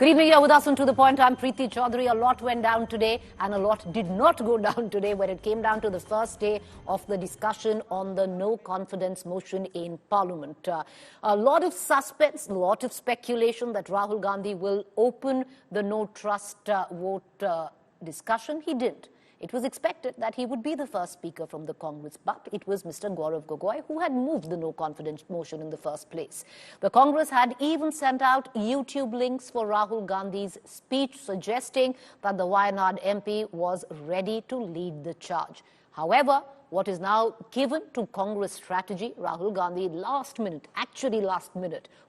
Good evening, you're with us on To The Point. I'm Preeti Choudhry. A lot went down today and a lot did not go down today when it came down to the first day of the discussion on the no confidence motion in Parliament. A lot of suspense, a lot of speculation that Rahul Gandhi will open the no trust vote discussion. He didn't. It was expected that he would be the first speaker from the Congress, but it was Mr. Gaurav Gogoi who had moved the no confidence motion in the first place. The Congress had even sent out YouTube links for Rahul Gandhi's speech suggesting that the Wayanad MP was ready to lead the charge. However, what is now given to Congress strategy, Rahul Gandhi last minute,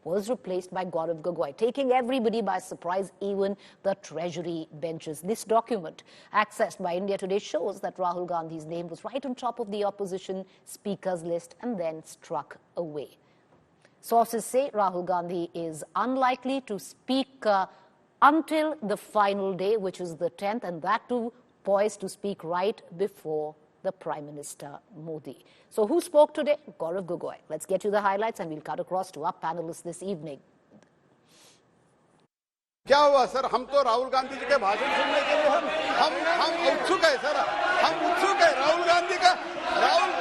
was replaced by Gaurav Gogoi, taking everybody by surprise, even the Treasury benches. This document, accessed by India Today, shows that Rahul Gandhi's name was right on top of the opposition speakers list and then struck away. Sources say Rahul Gandhi is unlikely to speak until the final day, which is the 10th, and that too poised to speak right before the Prime Minister Modi. So who spoke today? Gaurav Gogoi. Let's get you the highlights and we'll cut across to our panelists this evening. क्या हुआ sir? हम तो राहुल गांधी जी के भाषण सुनने के लिए हम उत्सुक है सर. हम उत्सुक है राहुल गांधी का. राहुल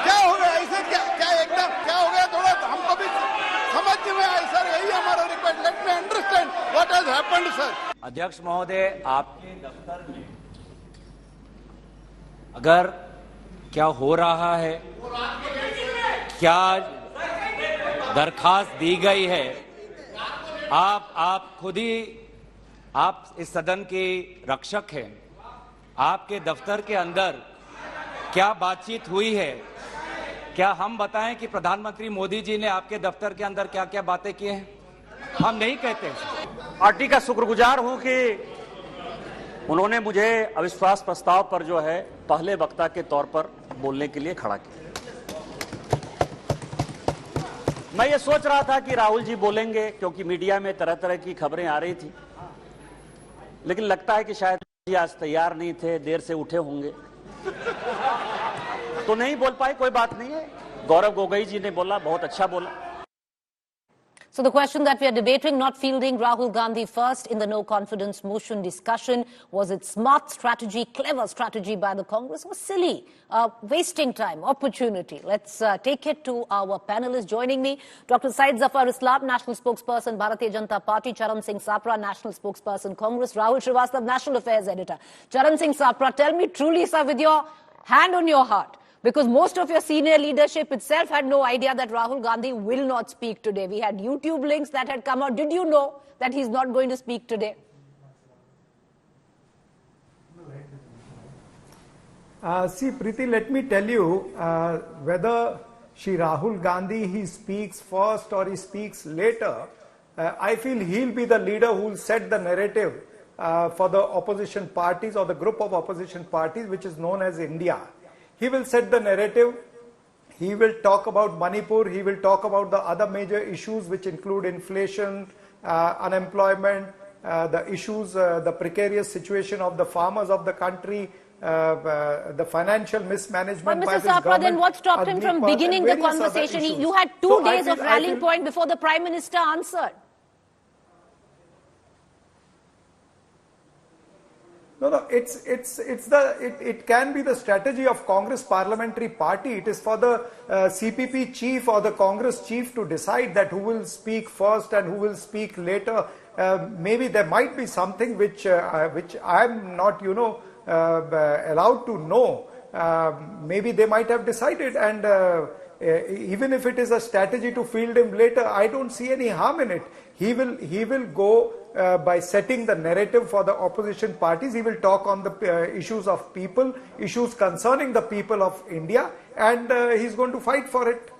क्या हो गया ऐसे? क्या एकदम क्या हो गया? थोड़ा हमको भी समझ में आए सर. यही हमारा request. Let me understand what has happened sir. अध्यक्ष महोदय, आपके दफ्तर में अगर क्या हो रहा है, क्या दरखास्त दी गई है, आप खुद ही आप इस सदन के रक्षक हैं. आपके दफ्तर के अंदर क्या बातचीत हुई है? क्या हम बताएं कि प्रधानमंत्री मोदी जी ने आपके दफ्तर के अंदर क्या क्या बातें की हैं? हम नहीं कहते. पार्टी का शुक्रगुजार हूं कि उन्होंने मुझे अविश्वास प्रस्ताव पर जो है पहले वक्ता के तौर पर बोलने के लिए खड़ा किया. मैं ये सोच रहा था कि राहुल जी बोलेंगे, क्योंकि मीडिया में तरह तरह की खबरें आ रही थी, लेकिन लगता है कि शायद जी आज तैयार नहीं थे, देर से उठे होंगे तो नहीं बोल पाए. कोई बात नहीं है. गौरव गोगोई जी ने बोला, बहुत अच्छा बोला. So the question that we are debating, not fielding Rahul Gandhi first in the no confidence motion discussion, was it smart strategy, clever strategy by the Congress, or silly, wasting time, opportunity? Let's take it to our panelists. Joining me, Dr. Syed Zafar Islam, National Spokesperson, Bharatiya Janata Party; Charan Singh Sapra, National Spokesperson, Congress; Rahul Srivastav, National Affairs Editor. Charan Singh Sapra, tell me truly, sir, with your hand on your heart, because most of your senior leadership itself had no idea that Rahul Gandhi will not speak today. We had YouTube links that had come out. Did you know that he's not going to speak today? See, Preeti, let me tell you, whether Shri Rahul Gandhi, he speaks first or he speaks later, I feel he'll be the leader who will set the narrative for the opposition parties or the group of opposition parties, which is known as India. He will set the narrative. He will talk about Manipur. He will talk about the other major issues, which include inflation, unemployment, the issues, the precarious situation of the farmers of the country, the financial mismanagement by this government. But Mr. Sapra, then what stopped him from beginning the conversation? You had 2 days of rallying point before the Prime Minister answered. No, it can be the strategy of Congress Parliamentary Party. It is for the CPP chief or the Congress chief to decide that who will speak first and who will speak later. Maybe there might be something which I'm not, allowed to know. Maybe they might have decided, and even if it is a strategy to field him later, I don't see any harm in it. He will go by setting the narrative for the opposition parties. He will talk on the issues of people, issues concerning the people of India, and he's going to fight for it.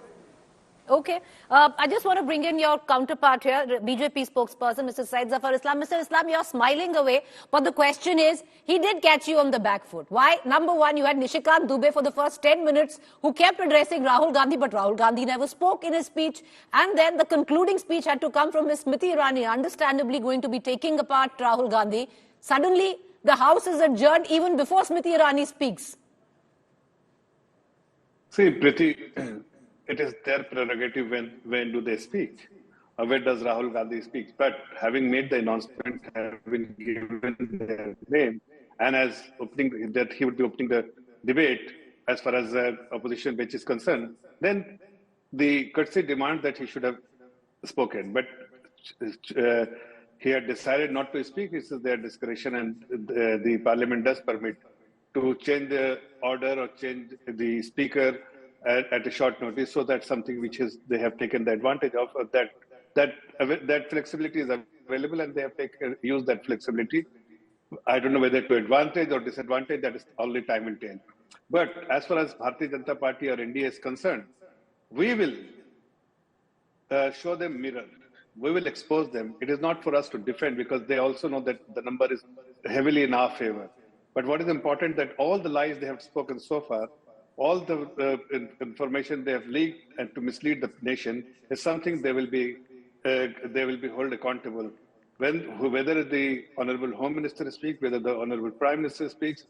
Okay. I just want to bring in your counterpart here, BJP spokesperson, Mr. Syed Zafar Islam. Mr. Islam, you're smiling away, but the question is, he did catch you on the back foot. Why? Number one, you had Nishikant Dubey for the first 10 minutes who kept addressing Rahul Gandhi, but Rahul Gandhi never spoke in his speech. And then the concluding speech had to come from Ms. Smriti Irani, understandably going to be taking apart Rahul Gandhi. Suddenly, the House is adjourned even before Smriti Irani speaks. See, Preeti, it is their prerogative when do they speak. where does Rahul Gandhi speak? But having made the announcement, having given their name, and as opening that he would be opening the debate as far as the opposition bench is concerned, then the courtesy demand that he should have spoken. But he had decided not to speak. This is their discretion, and the parliament does permit to change the order or change the speaker at a short notice. So that's something which is they have taken the advantage of. That flexibility is available, and they have used that flexibility. I don't know whether to advantage or disadvantage. That is only time will tell. But as far as Bharatiya Janata Party or NDA is concerned, we will show them mirror. We will expose them. It is not for us to defend, because they also know that the number is heavily in our favor. But what is important, that all the lies they have spoken so far, all the information they have leaked and to mislead the nation, is something they will be held accountable. Whether the Honorable Home Minister speaks, whether the Honorable Prime Minister speaks,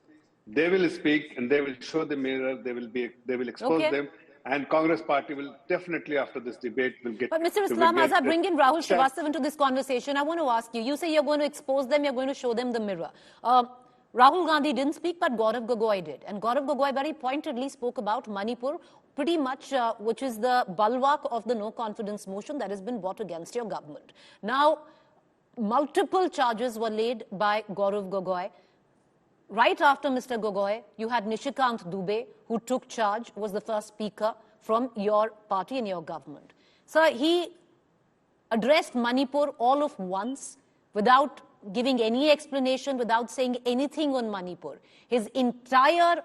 they will speak and they will show the mirror. They will expose them. And Congress party will definitely, after this debate, will get... But Mr. Islam, as I bring in Rahul Srivastava into this conversation, I want to ask you, you say you're going to expose them, you're going to show them the mirror. Rahul Gandhi didn't speak, but Gaurav Gogoi did. And Gaurav Gogoi very pointedly spoke about Manipur, pretty much which is the bulwark of the no confidence motion that has been brought against your government. Now, multiple charges were laid by Gaurav Gogoi. Right after Mr. Gogoi, you had Nishikant Dubey, who took charge, was the first speaker from your party and your government. So he addressed Manipur all of once without giving any explanation, without saying anything on Manipur. His entire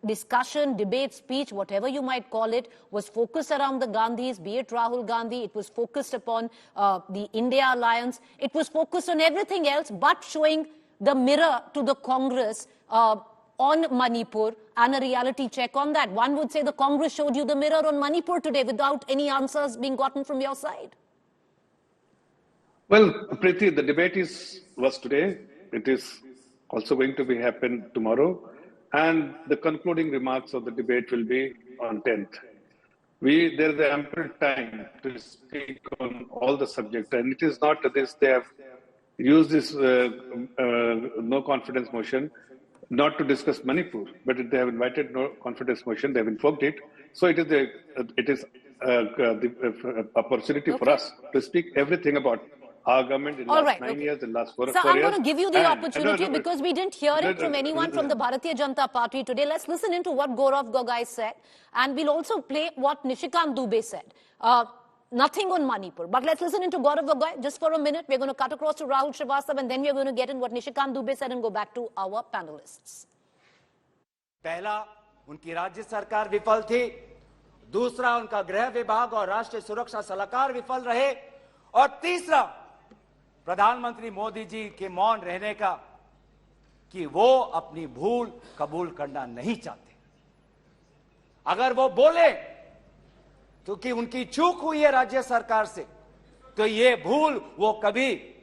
discussion, debate, speech, whatever you might call it, was focused around the Gandhis, be it Rahul Gandhi, it was focused upon the India Alliance, it was focused on everything else but showing the mirror to the Congress on Manipur and a reality check on that. One would say the Congress showed you the mirror on Manipur today without any answers being gotten from your side. Well, Preeti, the debate was today. It is also going to happen tomorrow. And the concluding remarks of the debate will be on 10th. There is ample time to speak on all the subjects. And it is not this, they have used this no confidence motion not to discuss Manipur, but they have invited no confidence motion, they have invoked it. So it is the opportunity for us to speak everything about our government in the last 9 years, in the last 4 years. So I'm going to give you the opportunity because we didn't hear it from anyone from the Bharatiya Janata Party today. Let's listen into what Gaurav Gogoi said, and we'll also play what Nishikant Dubey said. Nothing on Manipur, but let's listen into Gaurav Gogoi just for a minute. We're going to cut across to Rahul Srivastava, and then we're going to get in what Nishikant Dubey said and go back to our panelists. पहला, उनकी राज्य सरकार विफल थी. दूसरा, उनका गृह विभाग और राष्ट्रीय सुरक्षा सलाहकार विफल रहे. और तीसरा, प्रधानमंत्री मोदी जी के मौन रहने का कि वो अपनी भूल कबूल करना नहीं चाहते. अगर वो बोले तो कि उनकी चूक हुई है राज्य सरकार से, तो ये भूल वो कभी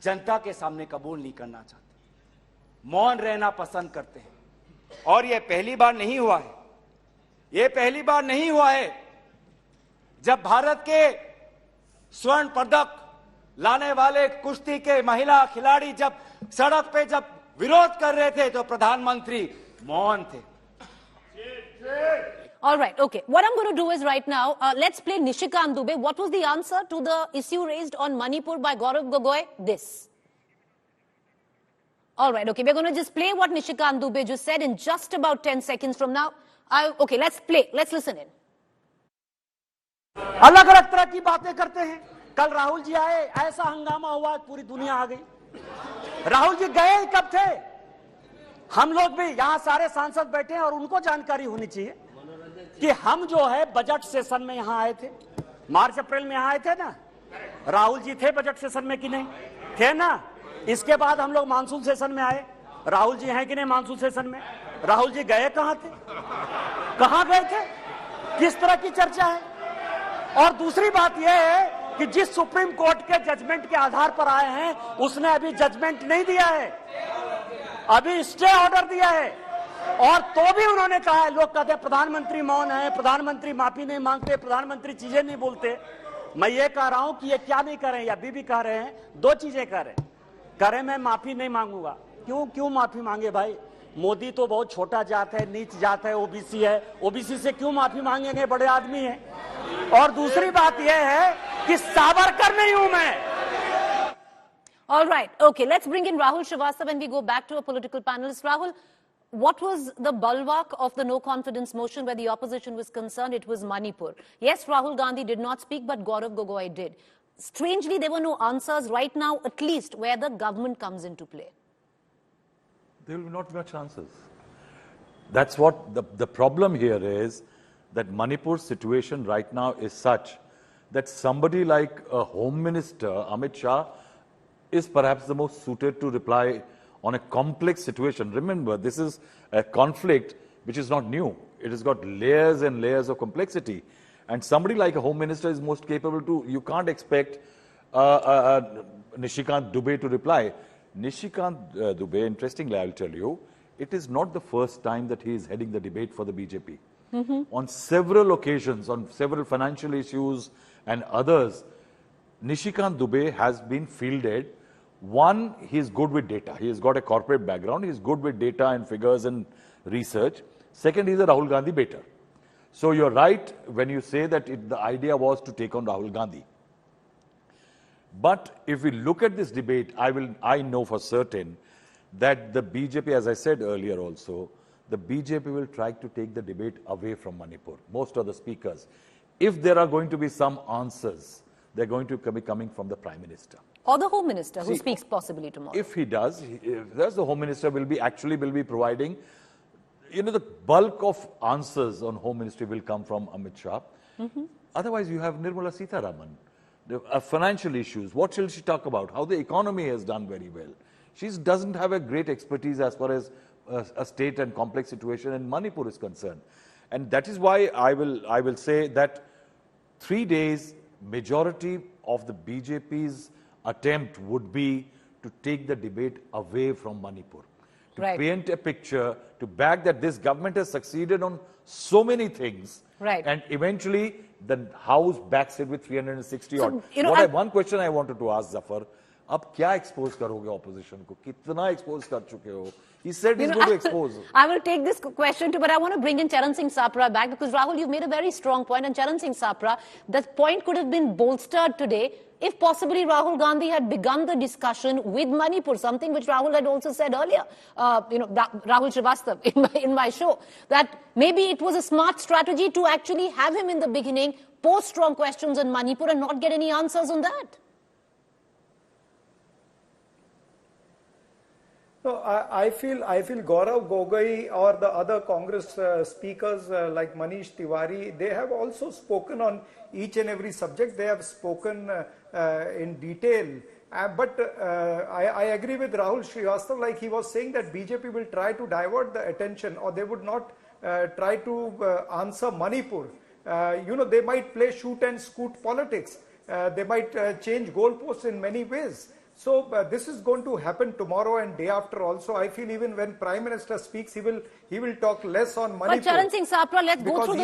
जनता के सामने कबूल नहीं करना चाहते. मौन रहना पसंद करते हैं. और ये पहली बार नहीं हुआ है. ये पहली बार नहीं हुआ है जब भारत के स्वर्ण पदक लाने वाले कुश्ती के महिला खिलाड़ी जब सड़क पे जब विरोध कर रहे थे तो प्रधानमंत्री मौन थे. All right, okay. What I'm going to do is right now, let's play Nishikant Dubey. What was the answer to the issue raised on Manipur by Gaurav Gogoi? This. All right, okay. We're going to just play what Nishikant Dubey just said in just about 10 seconds from now. Okay, let's play. Let's listen in. अलग अलग तरह की बातें करते हैं. कल राहुल जी आए, ऐसा हंगामा हुआ, पूरी दुनिया आ गई. राहुल जी गए कब थे? हम लोग भी यहाँ सारे सांसद बैठे हैं और उनको जानकारी होनी चाहिए कि हम जो है बजट सेशन में यहाँ आए थे. मार्च अप्रैल में यहाँ आए थे ना. राहुल जी थे बजट सेशन में कि नहीं थे ना. इसके बाद हम लोग मानसून सेशन में आए. राहुल जी हैं कि नहीं मानसून सेशन में. राहुल जी गए कहां थे, कहां गए थे, किस तरह की चर्चा है. और दूसरी बात यह है कि जिस सुप्रीम कोर्ट के जजमेंट के आधार पर आए हैं उसने अभी जजमेंट नहीं दिया है, अभी स्टे ऑर्डर दिया है. और तो भी उन्होंने कहा है, लोग कहते हैं प्रधानमंत्री मौन है, प्रधानमंत्री माफी नहीं मांगते, प्रधानमंत्री चीजें नहीं बोलते. मैं ये कह रहा हूं कि ये क्या नहीं कर रहे हैं, या बीबी कह रहे हैं, दो चीजें कर रहे हैं। मैं माफी नहीं मांगूंगा। क्यों माफी मांगे भाई? मोदी तो बहुत छोटा जात है, नीच जात है, ओबीसी है। ओबीसी से क्यों माफी मांगेंगे? बड़े आदमी हैं। और दूसरी बात यह है कि सावरकर नहीं हूं मैं। All right. Okay, let's bring in Rahul Srivastava and we go back to a political panelist. Rahul, what was the bulwark of the no confidence motion where the opposition was concerned? It was Manipur. Yes, Rahul Gandhi did not speak, but Gaurav Gogoi did. Strangely, there were no answers right now, at least where the government comes into play. There will not be much answers. That's what the problem here is, that Manipur's situation right now is such that somebody like a Home Minister, Amit Shah, is perhaps the most suited to reply on a complex situation. Remember, this is a conflict which is not new. It has got layers and layers of complexity. And somebody like a Home Minister is most capable to, you can't expect Nishikant Dubey to reply. Nishikant Dubey, interestingly, I'll tell you, it is not the first time that he is heading the debate for the BJP. On several occasions, on several financial issues and others, Nishikant Dubey has been fielded. One, he is good with data. He has got a corporate background. He is good with data and figures and research. Second, he is a Rahul Gandhi baiter. So you're right when you say that the idea was to take on Rahul Gandhi. But if we look at this debate, I know for certain that the BJP, as I said earlier also, the BJP will try to take the debate away from Manipur. Most of the speakers, if there are going to be some answers, they're going to be coming from the Prime Minister. Or the Home Minister, who speaks possibly tomorrow. If he does, the Home Minister will be providing, the bulk of answers on Home Ministry will come from Amit Shah. Otherwise, you have Nirmala Sitharaman. Financial issues, what shall she talk about? How the economy has done very well. She doesn't have a great expertise as far as a state and complex situation in Manipur is concerned. And that is why I will say that 3 days, majority of the BJP's attempt would be to take the debate away from Manipur. To paint a picture, to back that this government has succeeded on so many things. And eventually, the House backs it with 360 odd. One question I wanted to ask Zafar, अब क्या expose करोगे opposition को? कितना expose कर चुके हो? He said he's going to expose. I will take this question too, but I want to bring in Charan Singh Sapra back because Rahul, you've made a very strong point, and Charan Singh Sapra, that point could have been bolstered today if possibly Rahul Gandhi had begun the discussion with Manipur, something which Rahul had also said earlier, Rahul Srivastava in my show, that maybe it was a smart strategy to actually have him in the beginning, pose strong questions on Manipur and not get any answers on that. No, I feel Gaurav Gogoi or the other Congress speakers like Manish Tiwari, they have also spoken on each and every subject. They have spoken in detail. But I agree with Rahul Srivastava, like he was saying that BJP will try to divert the attention, or they would not try to answer Manipur. They might play shoot and scoot politics. They might change goalposts in many ways. So this is going to happen tomorrow and day after also. I feel even when Prime Minister speaks, he will talk less on Manipur. But Charan Singh Sapra, let's go through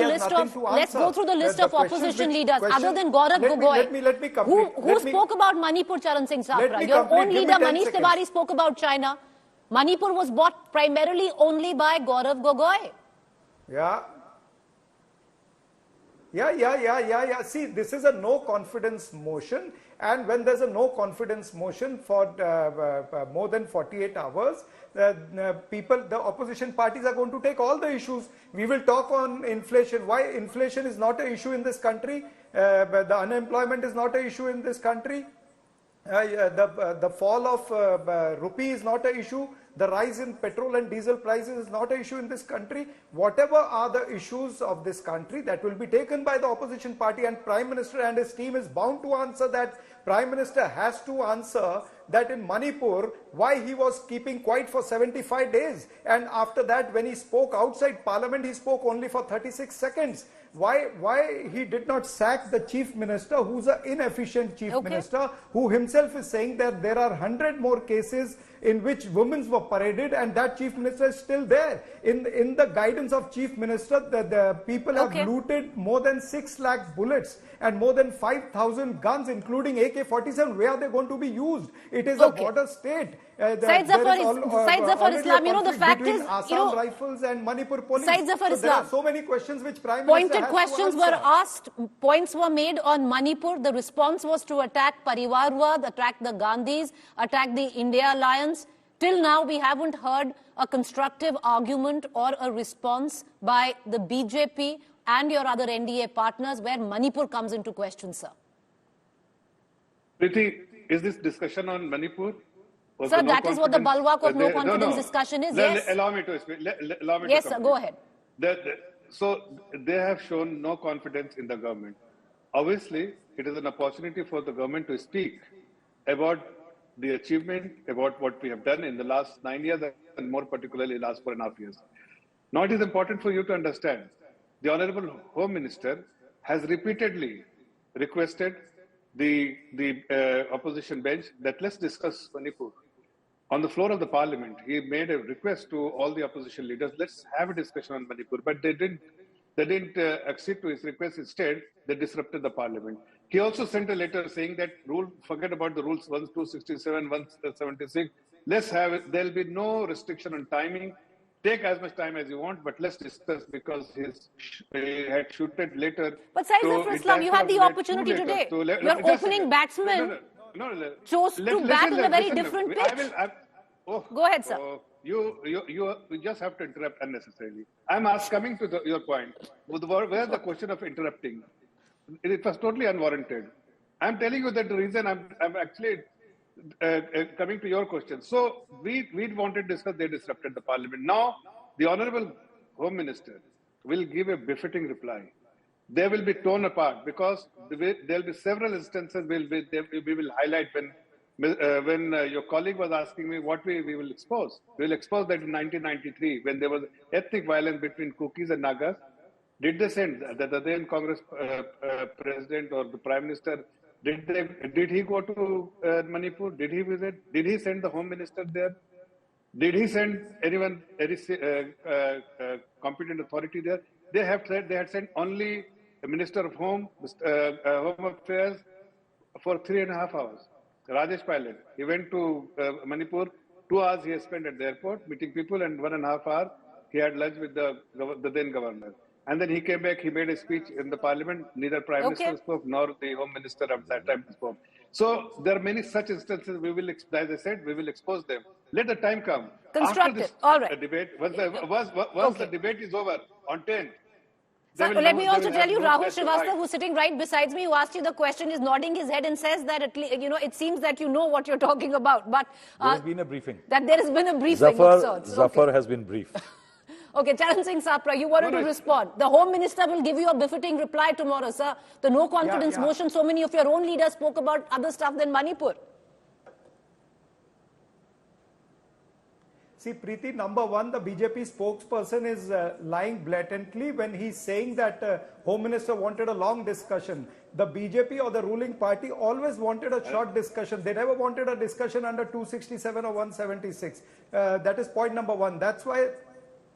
the list of opposition leaders other than Gaurav Gogoi. Let me complete. Who spoke about Manipur, Charan Singh Sapra? Your own leader Manish Tiwari spoke about China. Manipur was bought primarily only by Gaurav Gogoi. Yeah. See, this is a no confidence motion, and when there's a no confidence motion for more than 48 hours, the opposition parties are going to take all the issues. We will talk on inflation. Why inflation is not an issue in this country? The unemployment is not an issue in this country. The fall of rupee is not an issue. The rise in petrol and diesel prices is not an issue in this country. Whatever are the issues of this country, that will be taken by the opposition party, and Prime Minister and his team is bound to answer that. Prime Minister has to answer that in Manipur, why he was keeping quiet for 75 days. And after that, when he spoke outside Parliament, he spoke only for 36 seconds. why he did not sack the chief minister, who's an inefficient chief minister, who himself is saying that there are 100 more cases in which women were paraded, and that chief minister is still there. In the guidance of chief minister, the people have looted more than 6 lakh bullets and more than 5,000 guns, including AK-47. Where are they going to be used? It is a border state. Said Zafar Islam, you know, the fact is, Assam rifles and Manipur police. Said Zafar There are Islam, so many questions which Prime Minister pointed has questions to were answer. asked, points were made on Manipur. The response was to attack Parivarwad, attack the Gandhis, attack the India Alliance. Till now, we haven't heard a constructive argument or a response by the BJP and your other NDA partners where Manipur comes into question, sir. Preeti, is this discussion on Manipur? Sir, that is what the bulwark of no confidence discussion is, yes. Allow me to speak. Allow me yes, to sir, go ahead. So they have shown no confidence in the government. Obviously, it is an opportunity for the government to speak about the achievement, about what we have done in the last 9 years and more particularly last 4.5 years. Now it is important for you to understand, the Honorable Home Minister has repeatedly requested the opposition bench that let's discuss Manipur. On the floor of the parliament, he made a request to all the opposition leaders, let's have a discussion on Manipur, but they didn't accede to his request. Instead, they disrupted the parliament. He also sent a letter saying that forget about the rules 1267, 176. Let's have it. There'll be no restriction on timing. Take as much time as you want, but let's discuss because he had shooted later. But Said Zafar Islam, you had the opportunity today. Your opening batsman chose to bat on a very different pitch. Go ahead, sir. You just have to interrupt unnecessarily. I'm coming to your point. Where's the question of interrupting? It was totally unwarranted. I'm telling you that the reason I'm actually coming to your question. So we wanted to discuss, they disrupted the parliament. Now, the Honorable Home Minister will give a befitting reply. They will be torn apart because there will be several instances we will highlight when your colleague was asking me what we will expose. We will expose that in 1993 when there was ethnic violence between Kukis and Nagas. Did they send the then Congress president or the Prime Minister? Did he go to Manipur? Did he visit? Did he send the Home Minister there? Did he send anyone, any competent authority there? They had sent only the Minister of Home Affairs for 3.5 hours. Rajesh Pilot. He went to Manipur. 2 hours he has spent at the airport meeting people, and 1.5 hours he had lunch with the then governor. And then he came back, he made a speech in the parliament. Neither Prime Minister spoke, nor the Home Minister at that time spoke. So there are many such instances. We will, as I said, we will expose them. Let the time come. Constructive. All right. Debate, once the debate is over on 10th. So let me also tell you, Rahul Srivastava, who's sitting right beside me, who asked you the question, is nodding his head and says that it seems that you know what you're talking about. But there has been a briefing. That there has been a briefing of sorts. Zafar has been briefed. Okay, Charan Singh Sapra, you wanted to respond. The Home Minister will give you a befitting reply tomorrow, sir. The no confidence motion, so many of your own leaders spoke about other stuff than Manipur. See, Preeti, number one, the BJP spokesperson is lying blatantly when he's saying that Home Minister wanted a long discussion. The BJP or the ruling party always wanted a short discussion. They never wanted a discussion under 267 or 176. That is point number one. That's why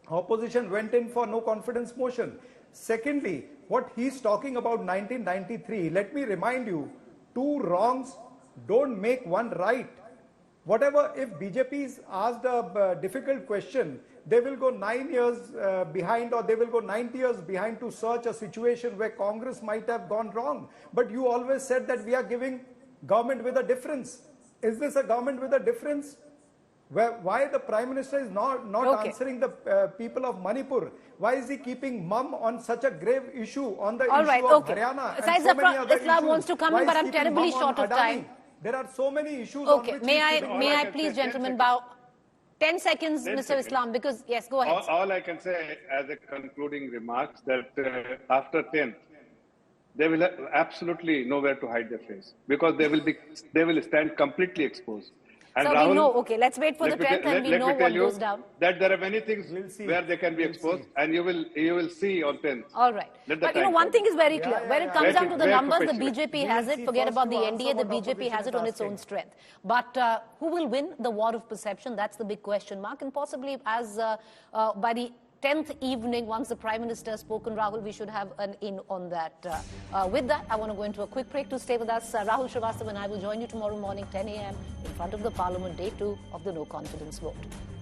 opposition went in for no confidence motion. Secondly, what he's talking about 1993, let me remind you, 2 wrongs don't make 1 right. Whatever, if BJP is asked a difficult question, they will go 9 years behind, or they will go 90 years behind to search a situation where Congress might have gone wrong. But you always said that we are giving government with a difference. Is this a government with a difference? Why the Prime Minister is not answering the people of Manipur? Why is he keeping mum on such a grave issue on the issue of Haryana? Said Zafar Islam wants to come in, but I'm terribly short of time. There are so many issues. Okay, may I please, gentlemen, bow 10 seconds, Mr. Islam, because yes, go ahead. All I can say as a concluding remarks that after 10th, they will have absolutely nowhere to hide their face because they will stand completely exposed. And So Rahul, we know, okay, let's wait for the 10th and we know what goes down. That there are many things where they can be exposed, and you will see on 10th. All right. But one thing is very clear. When it comes down to the numbers, the BJP has it. Forget about the NDA, the BJP has it on its own strength. But who will win the war of perception? That's the big question mark. And possibly as by the 10th evening, once the Prime Minister has spoken, Rahul, we should have an in on that. With that, I want to go into a quick break. To stay with us, Rahul Srivastava and I will join you tomorrow morning, 10 a.m. in front of the Parliament, day 2 of the no confidence vote.